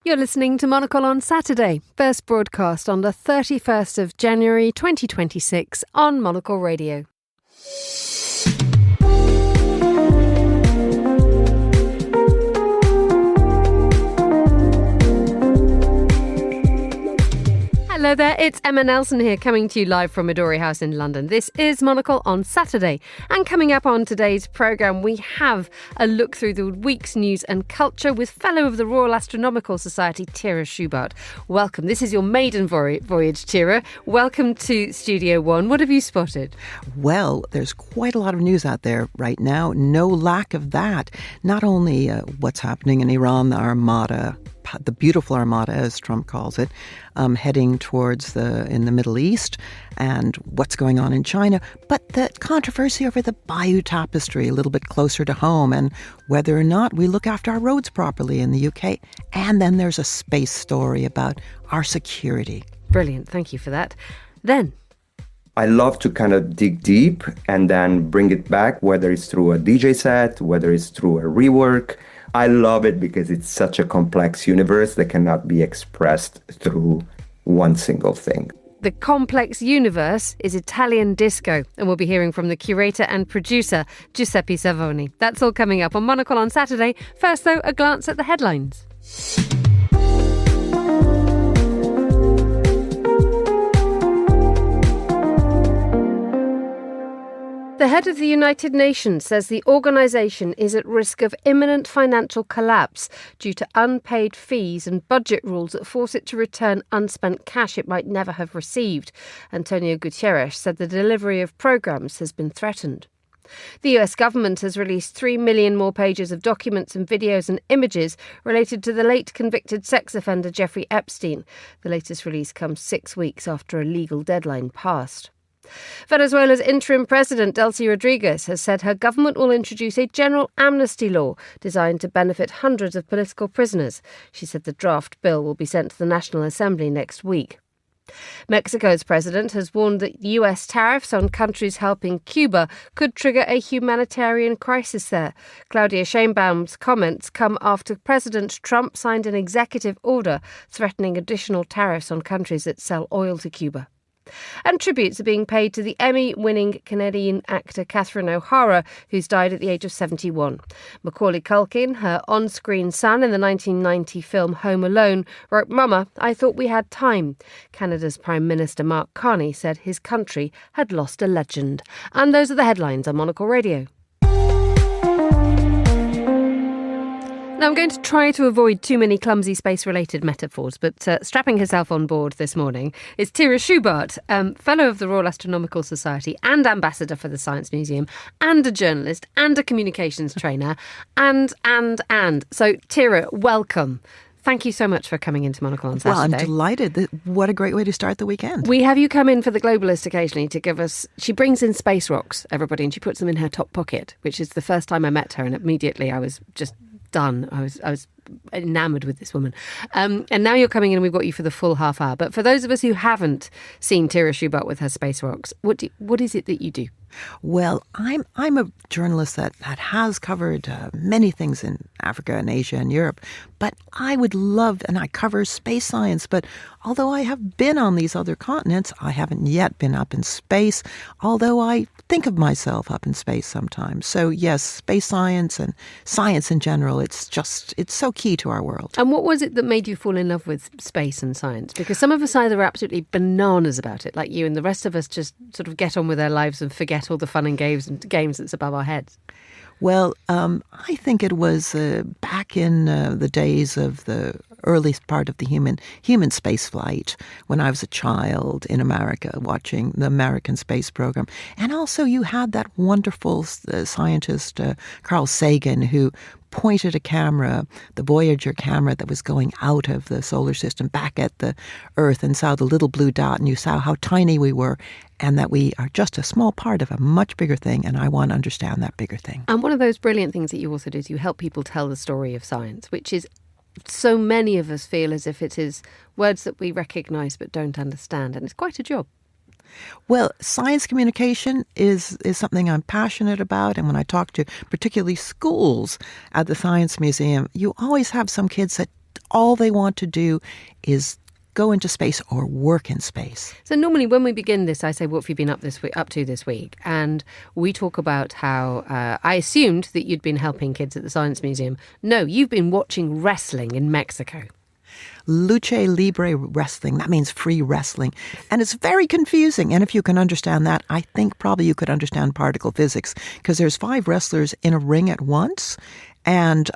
You're listening to Monocle on Saturday, first broadcast on the 31st of January 2026 on Monocle Radio. Hello there, it's Emma Nelson here coming to you live from Midori House in London. This is Monocle on Saturday, and coming up on today's programme we have a look through the week's news and culture with Fellow of the Royal Astronomical Society Tira Shubart. Welcome, this is your maiden voyage, Tira. Welcome to Studio One. What have you spotted? Well, there's quite a lot of news out there right now, no lack of that. Not only what's happening in Iran, the Armada, the beautiful Armada, as Trump calls it, heading towards in the Middle East, and what's going on in China, but the controversy over the Bayeux Tapestry a little bit closer to home, and whether or not we look after our roads properly in the UK. And then there's a space story about our security. Brilliant, thank you for that. Then I love to kind of dig deep and then bring it back, whether it's through a DJ set, whether it's through a rework. I love it because it's such a complex universe that cannot be expressed through one single thing. The complex universe is Italian disco, and we'll be hearing from the curator and producer Giuseppe Savoni. That's all coming up on Monocle on Saturday. First, though, a glance at the headlines. The head of the United Nations says the organisation is at risk of imminent financial collapse due to unpaid fees and budget rules that force it to return unspent cash it might never have received. Antonio Guterres said the delivery of programmes has been threatened. The US government has released 3 million more pages of documents and videos and images related to the late convicted sex offender Jeffrey Epstein. The latest release comes 6 weeks after a legal deadline passed. Venezuela's interim president, Delcy Rodriguez, has said her government will introduce a general amnesty law designed to benefit hundreds of political prisoners. She said the draft bill will be sent to the National Assembly next week. Mexico's president has warned that US tariffs on countries helping Cuba could trigger a humanitarian crisis there. Claudia Sheinbaum's comments come after President Trump signed an executive order threatening additional tariffs on countries that sell oil to Cuba. And tributes are being paid to the Emmy-winning Canadian actor Catherine O'Hara, who's died at the age of 71. Macaulay Culkin, her on-screen son in the 1990 film Home Alone, wrote, "Mama, I thought we had time." Canada's Prime Minister Mark Carney said his country had lost a legend. And those are the headlines on Monocle Radio. Now, I'm going to try to avoid too many clumsy space-related metaphors, but strapping herself on board this morning is Tira Shubart, Fellow of the Royal Astronomical Society and Ambassador for the Science Museum, and a journalist and a communications trainer, and. So, Tira, welcome. Thank you so much for coming into Monocle on Saturday. Well, I'm delighted. What a great way to start the weekend. We have you come in for The Globalist occasionally to give us... She brings in space rocks, everybody, and she puts them in her top pocket, which is the first time I met her, and immediately I was just done. I was enamoured with this woman. And now you're coming in and we've got you for the full half hour. But for those of us who haven't seen Tira Shubart with her space rocks, what is it that you do? Well, I'm a journalist that has covered many things in Africa and Asia and Europe, but I would love, and I cover space science, but although I have been on these other continents, I haven't yet been up in space, although I think of myself up in space sometimes. So yes, space science and science in general, it's so key to our world. And what was it that made you fall in love with space and science? Because some of us either are absolutely bananas about it, like you, and the rest of us just sort of get on with our lives and forget all the fun and games that's above our heads. Well, I think it was back in the days of the earliest part of the human space flight when I was a child in America watching the American space program. And also you had that wonderful scientist, Carl Sagan, who pointed a camera, the Voyager camera that was going out of the solar system back at the Earth, and saw the little blue dot, and you saw how tiny we were and that we are just a small part of a much bigger thing, and I want to understand that bigger thing. And one of those brilliant things that you also do is you help people tell the story of science, which is so many of us feel as if it is words that we recognise but don't understand, and it's quite a job. Well, science communication is something I'm passionate about. And when I talk to particularly schools at the Science Museum, you always have some kids that all they want to do is go into space or work in space. So normally when we begin this, I say, what have you been up to this week? And we talk about how I assumed that you'd been helping kids at the Science Museum. No, you've been watching wrestling in Mexico. Lucha Libre wrestling, that means free wrestling. And it's very confusing. And if you can understand that, I think probably you could understand particle physics, because there's 5 wrestlers in a ring at once. And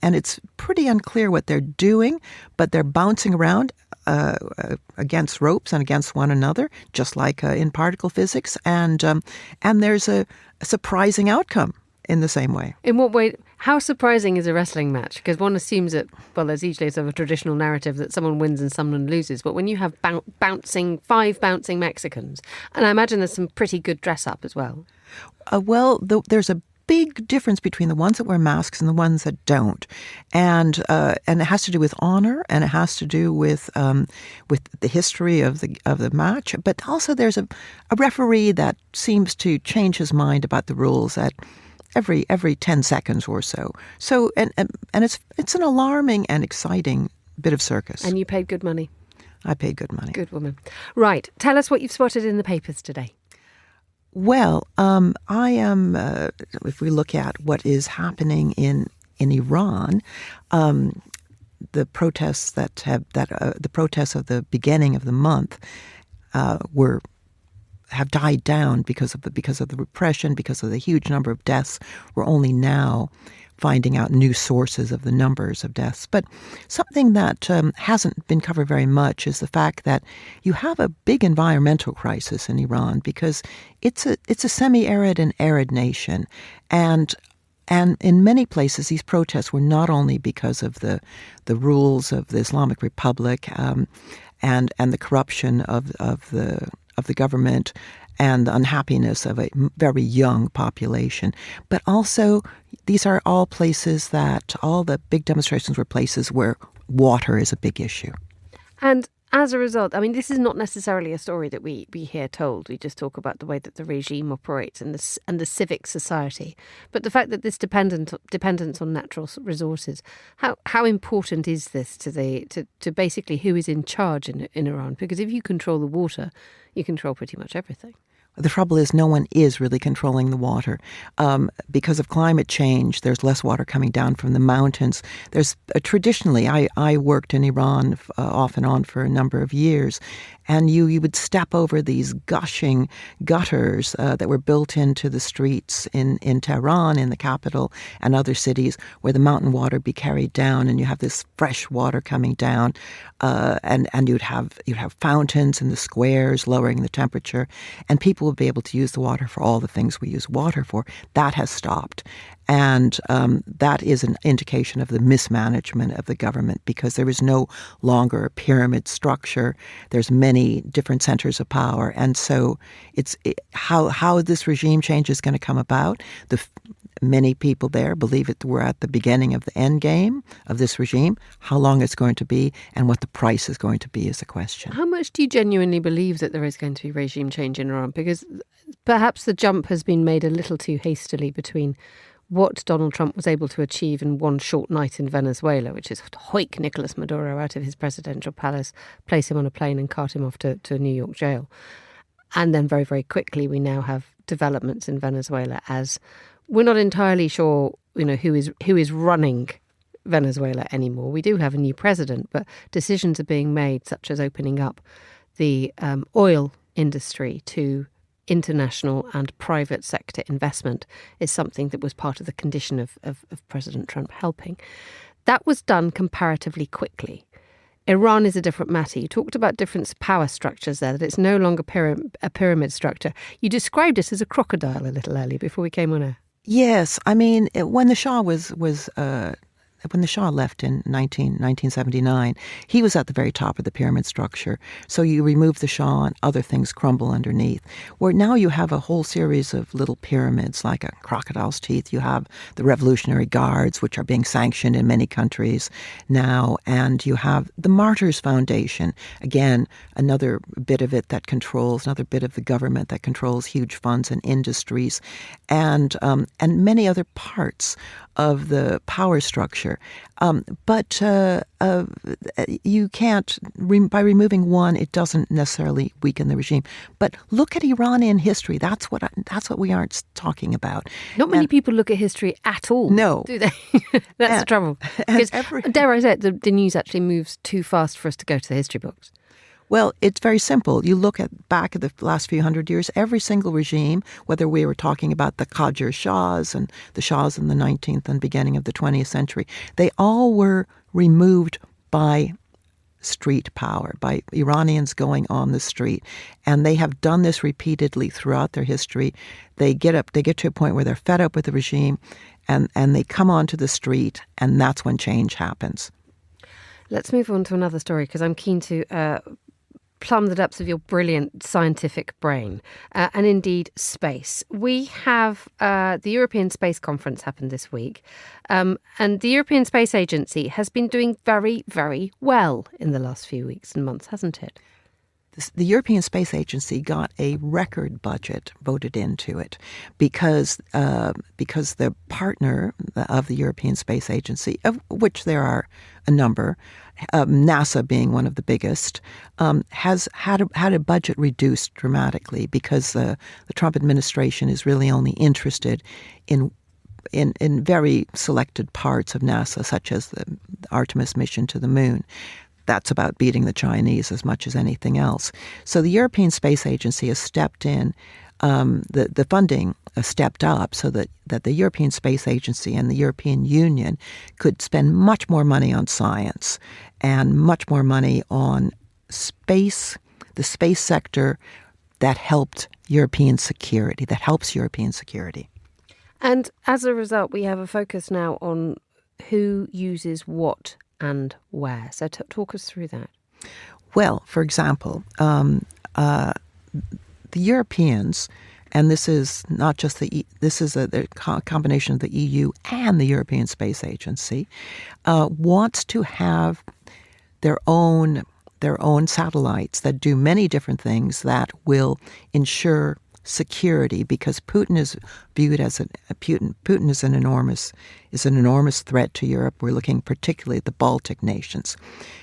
it's pretty unclear what they're doing, but they're bouncing around against ropes and against one another, just like in particle physics. And there's a surprising outcome in the same way. In what way? How surprising is a wrestling match? Because one assumes that, well, there's usually sort of a traditional narrative that someone wins and someone loses. But when you have 5 bouncing Mexicans, and I imagine there's some pretty good dress up as well. There's a big difference between the ones that wear masks and the ones that don't, and it has to do with honor, and it has to do with the history of the match. But also, there's a referee that seems to change his mind about the rules at every 10 seconds or so. So and it's an alarming and exciting bit of circus. And you paid good money. I paid good money. Good woman. Right. Tell us what you've spotted in the papers today. Well, I am. If we look at what is happening in Iran, the protests the protests of the beginning of the month have died down because of the repression, because of the huge number of deaths. We're only now finding out new sources of the numbers of deaths. But something that hasn't been covered very much is the fact that you have a big environmental crisis in Iran, because it's a semi-arid and arid nation, and in many places these protests were not only because of the rules of the Islamic Republic and the corruption of the government and the unhappiness of a very young population. But also, these are all places that all the big demonstrations were places where water is a big issue. And as a result, I mean, this is not necessarily a story that we hear told. We just talk about the way that the regime operates and the civic society. But the fact that this dependence on natural resources, how important is this to basically who is in charge in Iran? Because if you control the water, you control pretty much everything. The trouble is no one is really controlling the water. Because of climate change, there's less water coming down from the mountains. There's traditionally, I worked in Iran off and on for a number of years, and you would step over these gushing gutters that were built into the streets in Tehran, in the capital, and other cities, where the mountain water be carried down, and you have this fresh water coming down, and you'd have fountains in the squares lowering the temperature, and people would be able to use the water for all the things we use water for. That has stopped. And that is an indication of the mismanagement of the government, because there is no longer a pyramid structure. There's many different centers of power. And so how this regime change is going to come about. Many people there believe that we're at the beginning of the end game of this regime. How long it's going to be and what the price is going to be is the question. How much do you genuinely believe that there is going to be regime change in Iran? Because perhaps the jump has been made a little too hastily between what Donald Trump was able to achieve in one short night in Venezuela, which is to hoik Nicolas Maduro out of his presidential palace, place him on a plane and cart him off to a New York jail. And then very, very quickly we now have developments in Venezuela as we're not entirely sure, who is running Venezuela anymore. We do have a new president, but decisions are being made, such as opening up the oil industry to international and private sector investment is something that was part of the condition of President Trump helping. That was done comparatively quickly. Iran is a different matter. You talked about different power structures there, that it's no longer a pyramid structure. You described it as a crocodile a little earlier before we came on air. Yes, I mean, when the Shah when the Shah left in 1979, he was at the very top of the pyramid structure. So you remove the Shah and other things crumble underneath. Where now you have a whole series of little pyramids like a crocodile's teeth. You have the Revolutionary Guards, which are being sanctioned in many countries now. And you have the Martyrs Foundation, again, another bit of it that controls, another bit of the government that controls huge funds and industries, and many other parts of the power structure. factor. But you can't, by removing one, it doesn't necessarily weaken the regime. But look at Iranian history. That's what we aren't talking about. Not many people look at history at all. No. Do they? That's the trouble. Because, dare I say it, the news actually moves too fast for us to go to the history books. Well, it's very simple. You look back at the last few hundred years, every single regime, whether we were talking about the Qajar Shahs and the Shahs in the 19th and beginning of the 20th century, they all were removed by street power, by Iranians going on the street. And they have done this repeatedly throughout their history. They get to a point where they're fed up with the regime and they come onto the street, and that's when change happens. Let's move on to another story, because I'm keen to plumb the depths of your brilliant scientific brain, and indeed space. We have the European Space Conference happened this week, and the European Space Agency has been doing very, very well in the last few weeks and months, hasn't it? The European Space Agency got a record budget voted into it because the partner of the European Space Agency, of which there are a number, NASA being one of the biggest, has had a budget reduced dramatically because the Trump administration is really only interested in very selected parts of NASA, such as the Artemis mission to the moon. That's about beating the Chinese as much as anything else. So the European Space Agency has stepped in. The funding stepped up so that the European Space Agency and the European Union could spend much more money on science and much more money on space, the space sector that helps European security. And as a result, we have a focus now on who uses what and where. So talk us through that. Well, for example, the Europeans, and this is not just this is a combination of the EU and the European Space Agency, wants to have their own satellites that do many different things that will ensure security, because Putin is viewed as Putin is an enormous threat to Europe. We're looking particularly at the Baltic nations.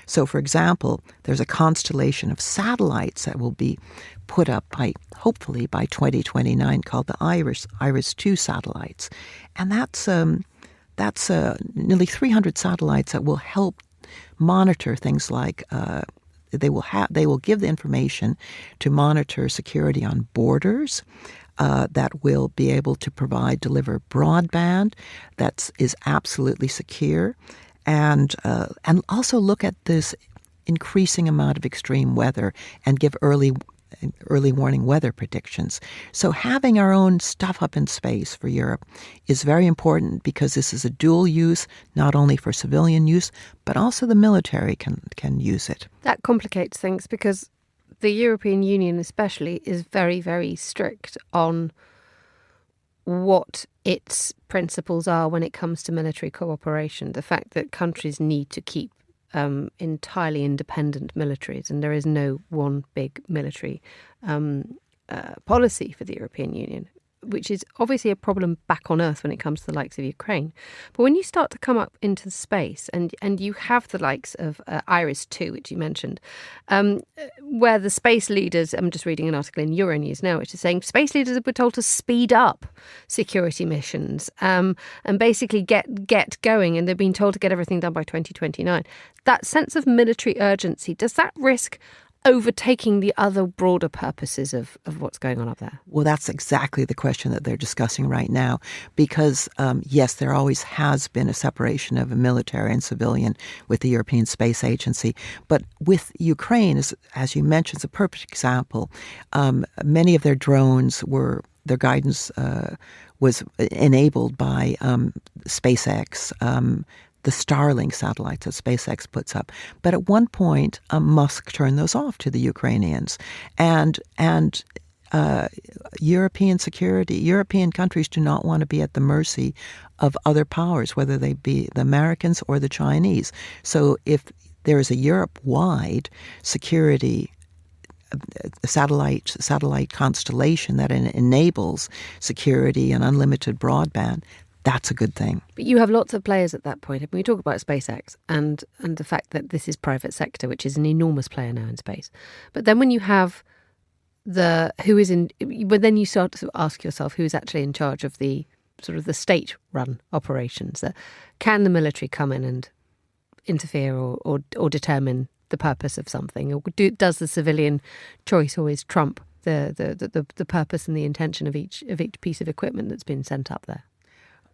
So, for example, there's a constellation of satellites that will be put up hopefully by 2029 called the IRIS-2 satellites, and that's nearly 300 satellites that will help monitor things like. They will give the information to monitor security on borders, that will be able to deliver broadband that is absolutely secure, and also look at this increasing amount of extreme weather and give early warning weather predictions. So having our own stuff up in space for Europe is very important, because this is a dual use, not only for civilian use, but also the military can use it. That complicates things, because the European Union especially is very, very strict on what its principles are when it comes to military cooperation. The fact that countries need to keep entirely independent militaries, and there is no one big military policy for the European Union, which is obviously a problem back on Earth when it comes to the likes of Ukraine. But when you start to come up into space, and you have the likes of IRIS-2, which you mentioned, where the space leaders, I'm just reading an article in Euronews now, which is saying space leaders were told to speed up security missions and basically get going, and they've been told to get everything done by 2029. That sense of military urgency, does that risk overtaking the other broader purposes of what's going on up there? Well, that's exactly the question that they're discussing right now, because, yes, there always has been a separation of a military and civilian with the European Space Agency. But with Ukraine, as you mentioned, is a perfect example. Many of their drones their guidance was enabled by SpaceX, the Starlink satellites that SpaceX puts up. But at one point, Musk turned those off to the Ukrainians. And European countries do not want to be at the mercy of other powers, whether they be the Americans or the Chinese. So if there is a Europe-wide security satellite constellation that enables security and unlimited broadband, that's a good thing. But you have lots of players at that point. When we talk about SpaceX and the fact that this is private sector, which is an enormous player now in space. But then when you have but then you start to ask yourself who is actually in charge of the sort of the state-run operations. Can the military come in and interfere or determine the purpose of something? Or does the civilian choice always trump the purpose and the intention of each piece of equipment that's been sent up there?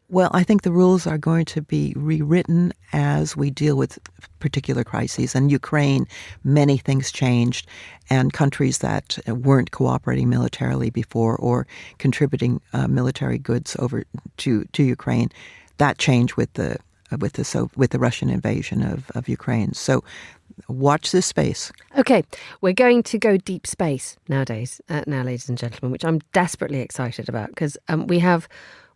Well, I think the rules are going to be rewritten as we deal with particular crises. In Ukraine, many things changed, and countries that weren't cooperating militarily before or contributing military goods over to Ukraine, that changed with the Russian invasion of Ukraine. So watch this space. Okay, we're going to go deep space nowadays, ladies and gentlemen, which I'm desperately excited about because we have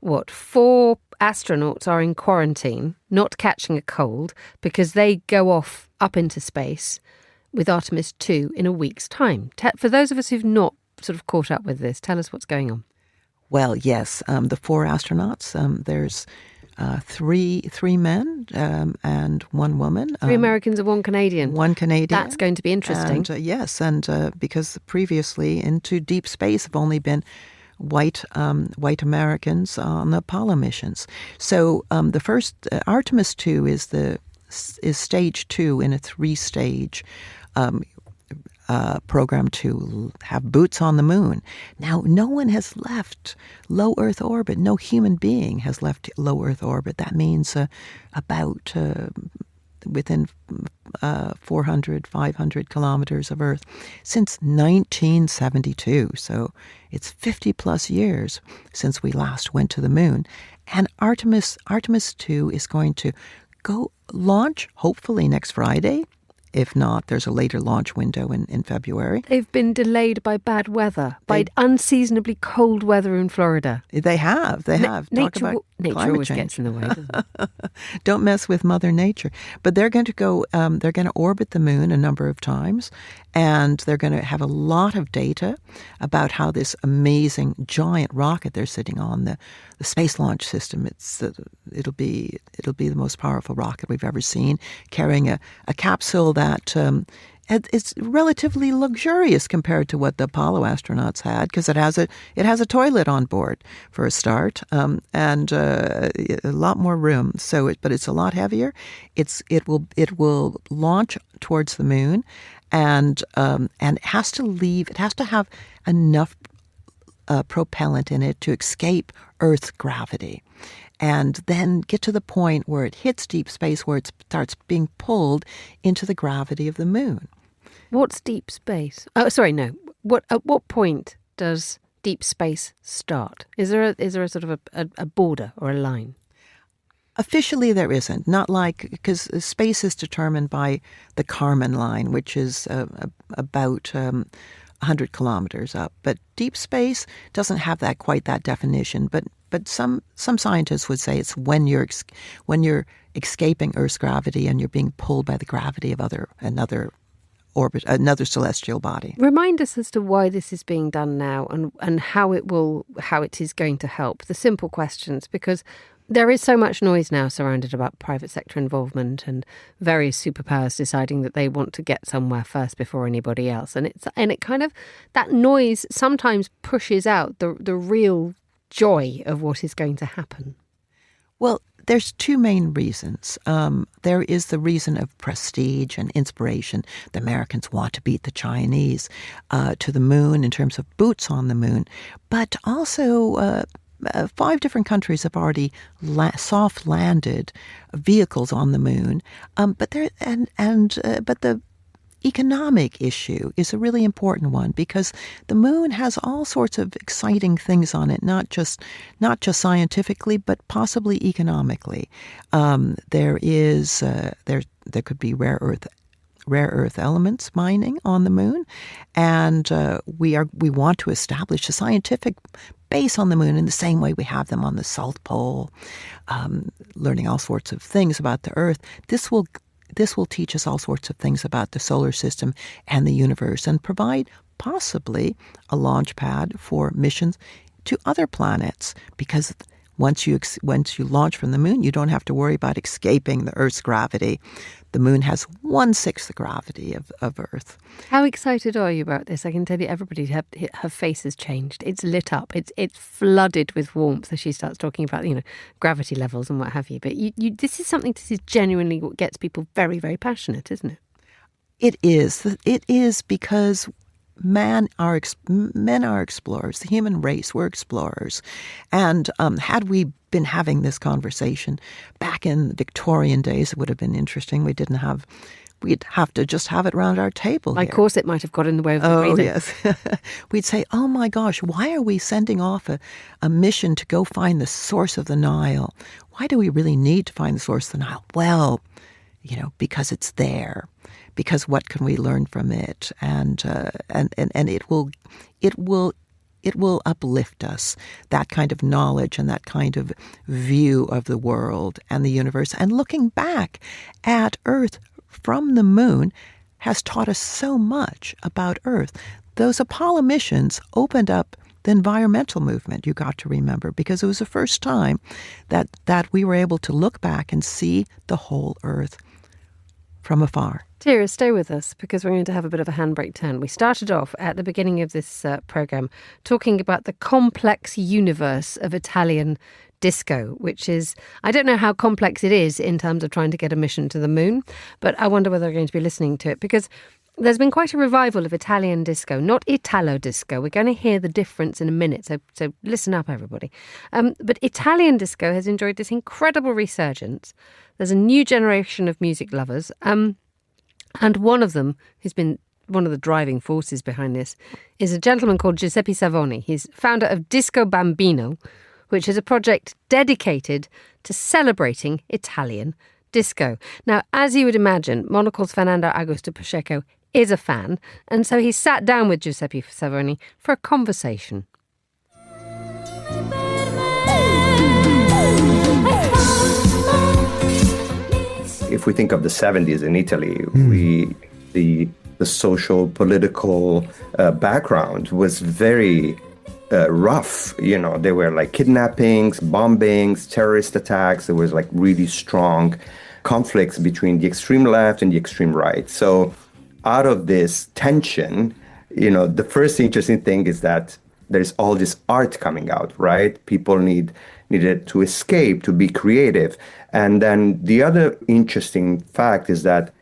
4 astronauts are in quarantine, not catching a cold, because they go off up into space with Artemis 2 in a week's time. For those of us who've not sort of caught up with this, tell us what's going on. Well, yes, the 4 astronauts, there's 3 men and 1 woman. 3 Americans and 1 Canadian. 1 Canadian. That's going to be interesting. And, yes, and because previously into deep space have only been white Americans on the Apollo missions. So the first Artemis 2 is stage 2 in a 3-stage program to have boots on the moon. Now, no one has left low Earth orbit. No human being has left low Earth orbit. That means about within 400, 500 kilometers of Earth since 1972. So it's 50 plus years since we last went to the moon. And Artemis 2 is going to go launch hopefully next Friday. If not, there's a later launch window in February. They've been delayed by bad weather, by unseasonably cold weather in Florida. They have. Nature always gets in the way, doesn't it? Don't mess with Mother Nature. But they're going to go, they're going to orbit the moon a number of times, and they're going to have a lot of data about how this amazing giant rocket they're sitting on, the Space Launch System, it'll be the most powerful rocket we've ever seen, carrying a capsule that it's relatively luxurious compared to what the Apollo astronauts had, because it has a toilet on board for a start, and a lot more room. But it's a lot heavier. It will launch towards the moon, and it has to leave. It has to have enough propellant in it to escape Earth's gravity, and then get to the point where it hits deep space, where it starts being pulled into the gravity of the moon. What's deep space? Oh, sorry, no. At what point does deep space start? Is there a sort of a border or a line? Officially, there isn't. Not because space is determined by the Kármán line, which is about 100 kilometers up. But deep space doesn't have quite that definition. But some scientists would say it's when you're escaping Earth's gravity and you're being pulled by the gravity of another orbit, another celestial body. Remind us as to why this is being done now and how it is going to help. The simple questions, because there is so much noise now surrounded about private sector involvement and various superpowers deciding that they want to get somewhere first before anybody else. And it kind of, that noise sometimes pushes out the real joy of what is going to happen. Well, there's 2 main reasons. There is the reason of prestige and inspiration. The Americans want to beat the Chinese to the moon in terms of boots on the moon. But also 5 different countries have already soft landed vehicles on the moon. But the economic issue is a really important one, because the moon has all sorts of exciting things on it, not just scientifically, but possibly economically. There could be rare earth elements mining on the moon, and we want to establish a scientific base on the moon in the same way we have them on the South Pole, learning all sorts of things about the Earth. This will teach us all sorts of things about the solar system and the universe, and provide possibly a launch pad for missions to other planets, because once you launch from the moon, you don't have to worry about escaping the Earth's gravity. The moon has 1/6 the gravity of Earth. How excited are you about this? I can tell you, everybody, her face has changed. It's lit up. It's flooded with warmth as she starts talking about, gravity levels and what have you. But this is something that is genuinely what gets people very, very passionate, isn't it? It is. It is because men are explorers. The human race, we're explorers. And had we been having this conversation back in the Victorian days, it would have been interesting. We'd have to just have it around our table. Of course, it might have got in the way of the breathing. Oh, yes. We'd say, oh my gosh, why are we sending off a mission to go find the source of the Nile? Why do we really need to find the source of the Nile? Well, because it's there. Because what can we learn from it? And it will uplift us, that kind of knowledge and that kind of view of the world and the universe. And looking back at Earth from the moon has taught us so much about Earth. Those Apollo missions opened up the environmental movement, you got to remember, because it was the first time that we were able to look back and see the whole Earth from afar. Tira, stay with us because we're going to have a bit of a handbrake turn. We started off at the beginning of this programme talking about the complex universe of Italian disco, which is, I don't know how complex it is in terms of trying to get a mission to the moon, but I wonder whether we're going to be listening to it because there's been quite a revival of Italian disco, not Italo disco. We're going to hear the difference in a minute, so listen up, everybody. But Italian disco has enjoyed this incredible resurgence. There's a new generation of music lovers. And one of them, who's been one of the driving forces behind this, is a gentleman called Giuseppe Savoni. He's founder of Disco Bambino, which is a project dedicated to celebrating Italian disco. Now, as you would imagine, Monocle's Fernando Augusto Pacheco is a fan, and so he sat down with Giuseppe Savoni for a conversation. If we think of the 70s in Italy, the social, political background was very rough. There were like kidnappings, bombings, terrorist attacks. There was like really strong conflicts between the extreme left and the extreme right. So out of this tension, the first interesting thing is that there's all this art coming out, right? People needed to escape, to be creative. And then the other interesting fact is that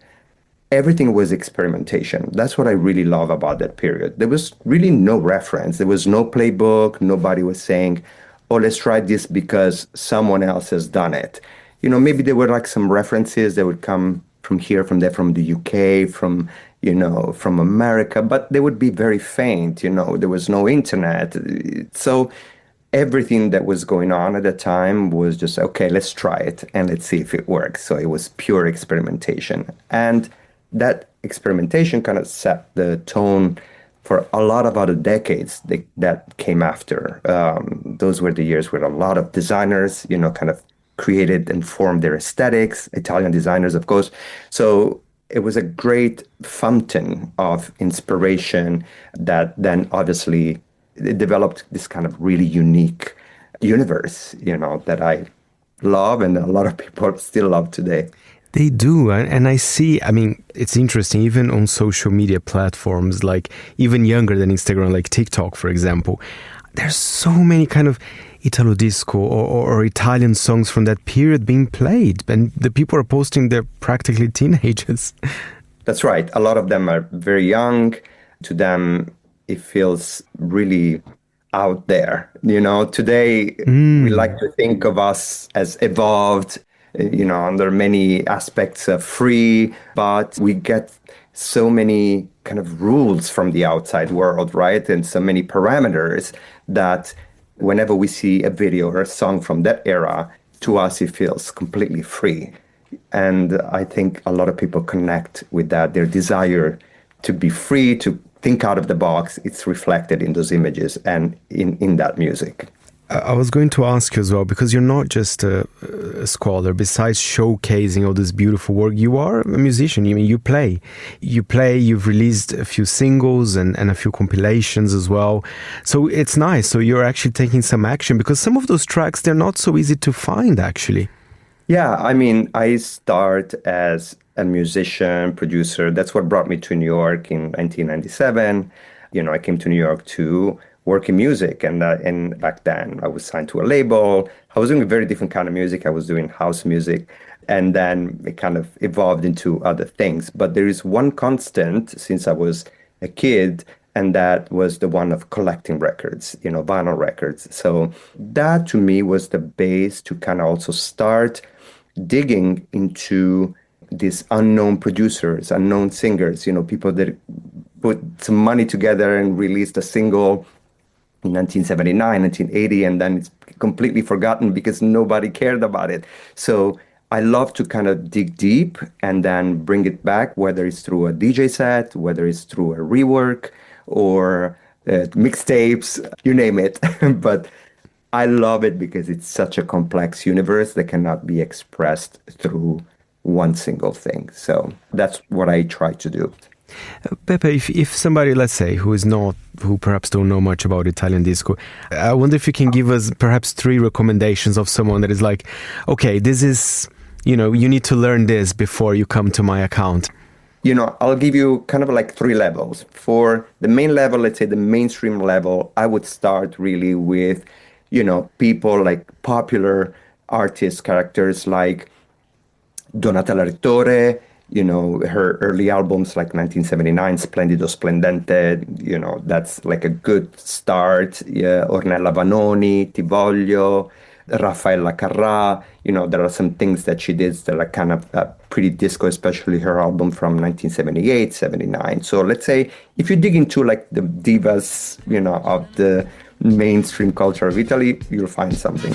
everything was experimentation. That's what I really love about that period. There was really no reference. There was no playbook. Nobody was saying, oh, let's try this because someone else has done it. Maybe there were like some references that would come from here, from there, from the UK, from America, but they would be very faint. There was no internet. So everything that was going on at the time was just, okay, let's try it and let's see if it works. So it was pure experimentation. And that experimentation kind of set the tone for a lot of other decades that came after. Those were the years where a lot of designers, kind of created and formed their aesthetics, Italian designers, of course. So it was a great fountain of inspiration that then obviously developed this kind of really unique universe, that I love and a lot of people still love today. They do. And I see, it's interesting, even on social media platforms, like even younger than Instagram, like TikTok, for example, there's so many kind of Italo disco or Italian songs from that period being played. And the people are posting, they're practically teenagers. That's right. A lot of them are very young. To them, it feels really out there. Today, we like to think of us as evolved, under many aspects of free, but we get so many kind of rules from the outside world, right? And so many parameters that whenever we see a video or a song from that era, to us, it feels completely free. And I think a lot of people connect with that, their desire to be free, to think out of the box. It's reflected in those images and in that music. I was going to ask you as well, because you're not just a scholar. Besides showcasing all this beautiful work, you are a musician. I mean, you play. You've released a few singles and a few compilations as well. So it's nice. So you're actually taking some action, because some of those tracks, they're not so easy to find, actually. Yeah, I mean, I start as a musician, producer. That's what brought me to New York in 1997. I came to New York to work in music, and back then I was signed to a label. I was doing a very different kind of music. I was doing house music, and then it kind of evolved into other things. But there is one constant since I was a kid, and that was the one of collecting records, vinyl records. So that to me was the base to kind of also start digging into these unknown producers, unknown singers, people that put some money together and released a single in 1979, 1980, and then it's completely forgotten because nobody cared about it. So I love to kind of dig deep and then bring it back, whether it's through a DJ set, whether it's through a rework or mixtapes, you name it. But I love it because it's such a complex universe that cannot be expressed through one single thing. So that's what I try to do. Pepe, if somebody, let's say, who perhaps don't know much about Italian disco, I wonder if you can give us perhaps 3 recommendations of someone that is like, okay, this is, you need to learn this before you come to my account. I'll give you kind of like 3 levels. For the main level, let's say the mainstream level, I would start really with, people like popular artists, characters like Donatella Rettore, her early albums like 1979, Splendido Splendente, that's like a good start. Yeah, Ornella Vanoni, Ti Voglio, Raffaella Carrà, there are some things that she did that are kind of pretty disco, especially her album from 1978, 79. So let's say if you dig into like the divas, of the mainstream culture of Italy, you'll find something.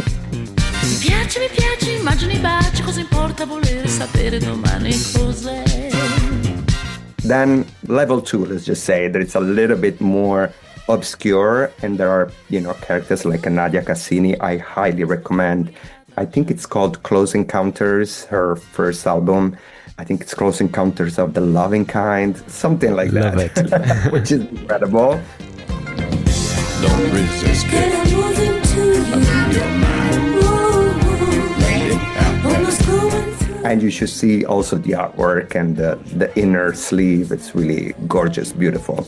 Mi piace, immagini baci, cosa importa voler sapere domani cos'è. Then level 2, let's just say that it's a little bit more obscure, and there are, characters like Nadia Cassini I highly recommend. I think it's called Close Encounters, her first album. I think it's Close Encounters of the Loving Kind, something like Love that, which is incredible. Don't resist it. Your mind. Let it happen. And you should see also the artwork and the inner sleeve. It's really gorgeous, beautiful.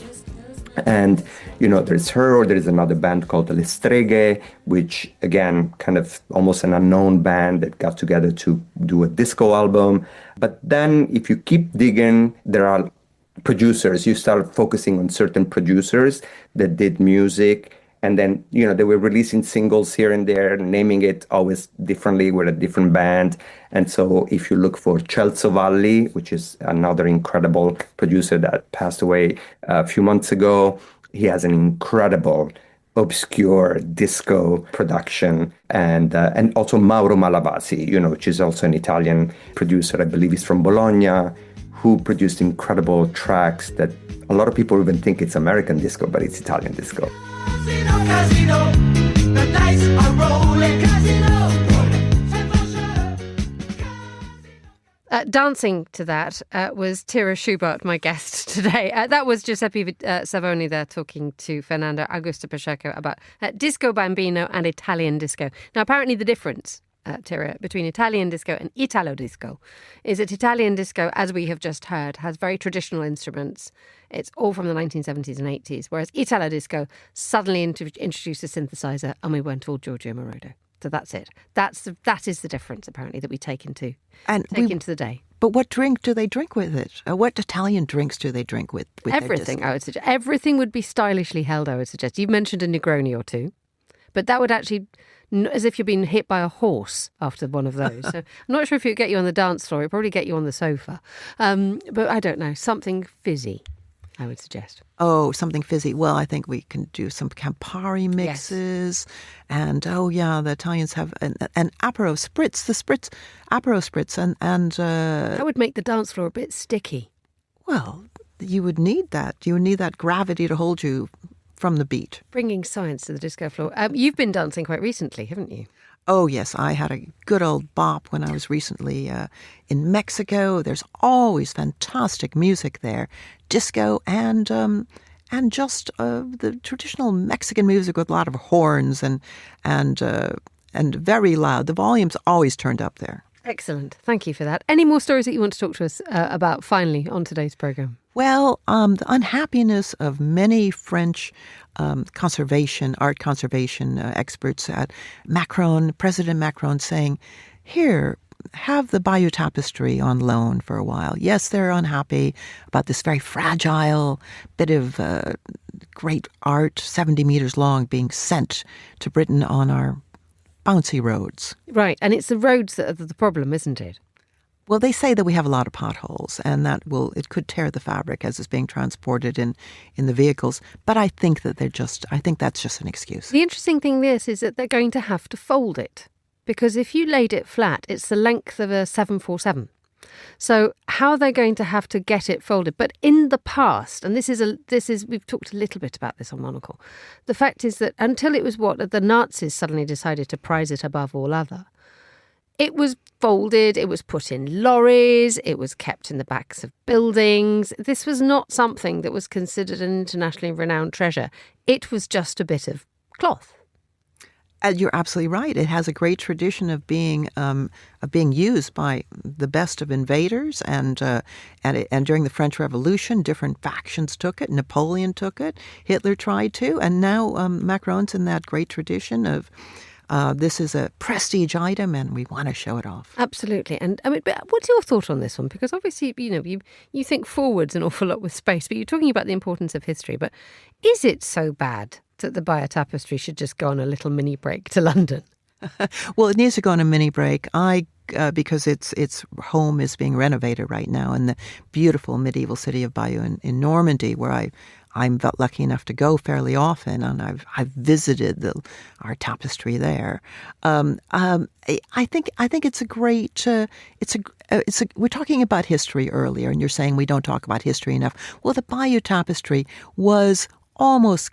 And, there's her, or there's another band called Le Streghe, which, again, kind of almost an unknown band that got together to do a disco album. But then if you keep digging, there are producers. You start focusing on certain producers that did music. And then, they were releasing singles here and there, naming it always differently with a different band. And so if you look for Celso Valli, which is another incredible producer that passed away a few months ago, he has an incredible obscure disco production. And also Mauro Malavasi, which is also an Italian producer. I believe he's from Bologna, who produced incredible tracks that a lot of people even think it's American disco, but it's Italian disco. Casino, the dice are rolling. Dancing to that was Tira Shubart, my guest today. That was Giuseppe Savoni there talking to Fernando Augusto Pacheco about disco bambino and Italian disco. Now, apparently the difference, Tira, between Italian disco and Italo disco is that Italian disco, as we have just heard, has very traditional instruments. It's all from the 1970s and 80s, whereas Italo disco suddenly introduced a synthesizer and we went all Giorgio Moroder. So that's it. That is the difference, apparently, that we take into the day. But what drink do they drink with it? What Italian drinks do they drink with everything? I would suggest everything would be stylishly held. I would suggest you mentioned a Negroni or two, but that would actually, as if you're being hit by a horse after one of those. So I'm not sure if it would get you on the dance floor. It'd probably get you on the sofa. But I don't know, something fizzy, I would suggest. Oh, something fizzy. Well, I think we can do some Campari mixes. Yes. And, the Italians have an Aperol Spritz, Aperol Spritz. And that would make the dance floor a bit sticky. Well, you would need that. You would need that gravity to hold you from the beat. Bringing science to the disco floor. You've been dancing quite recently, haven't you? Oh, yes. I had a good old bop when I was recently in Mexico. There's always fantastic music there. Disco and just the traditional Mexican music with a lot of horns and very loud. The volume's always turned up there. Excellent. Thank you for that. Any more stories that you want to talk to us about finally on today's programme? Well, the unhappiness of many French art conservation experts at President Macron saying, here, have the Bayeux Tapestry on loan for a while. Yes, they're unhappy about this very fragile bit of great art, 70 meters long, being sent to Britain on our bouncy roads. Right, and it's the roads that are the problem, isn't it? Well, they say that we have a lot of potholes, and it could tear the fabric as it's being transported in the vehicles. But I think that I think that's just an excuse. The interesting thing is that they're going to have to fold it, because if you laid it flat, it's the length of a 747. So how are they going to have to get it folded? But in the past, and this is we've talked a little bit about this on Monocle. The fact is that until it was the Nazis suddenly decided to prize it above all other. It was folded, it was put in lorries, it was kept in the backs of buildings. This was not something that was considered an internationally renowned treasure. It was just a bit of cloth. You're absolutely right. It has a great tradition of being used by the best of invaders, and during the French Revolution, different factions took it. Napoleon took it. Hitler tried to, and now Macron's in that great tradition of. This is a prestige item, and we want to show it off. Absolutely. And I mean, what's your thought on this one? Because obviously, you think forwards an awful lot with space, but you're talking about the importance of history. But is it so bad that the Bayeux Tapestry should just go on a little mini break to London? Well, it needs to go on a mini break. Because its home is being renovated right now in the beautiful medieval city of Bayeux in Normandy, where I'm lucky enough to go fairly often, and I've visited our tapestry there. I think it's a great. We're talking about history earlier, and you're saying we don't talk about history enough. Well, the Bayeux Tapestry was almost.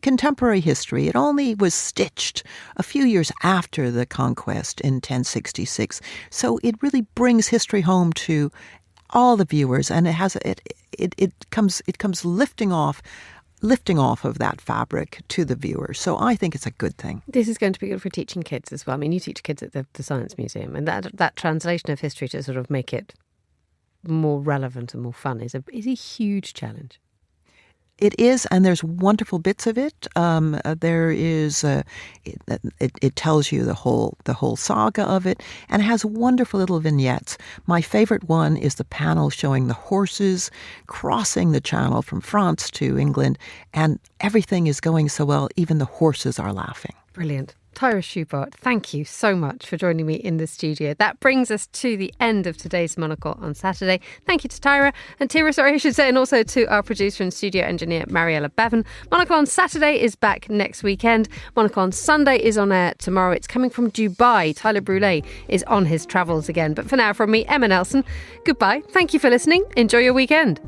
Contemporary history. It only was stitched a few years after the conquest in 1066. So it really brings history home to all the viewers, and it comes lifting off of that fabric to the viewer. So I think it's a good thing. This is going to be good for teaching kids as well. I mean, you teach kids at the Science Museum, and that translation of history to sort of make it more relevant and more fun is a huge challenge. It is, and there's wonderful bits of it. There is, it tells you the whole saga of it, and it has wonderful little vignettes. My favorite one is the panel showing the horses crossing the channel from France to England, and everything is going so well, even the horses are laughing. Brilliant. Tira Shubart, thank you so much for joining me in the studio. That brings us to the end of today's Monocle on Saturday. Thank you to Tira, and also to our producer and studio engineer, Mariella Bevan. Monocle on Saturday is back next weekend. Monocle on Sunday is on air tomorrow. It's coming from Dubai. Tyler Brûlé is on his travels again. But for now, from me, Emma Nelson, goodbye. Thank you for listening. Enjoy your weekend.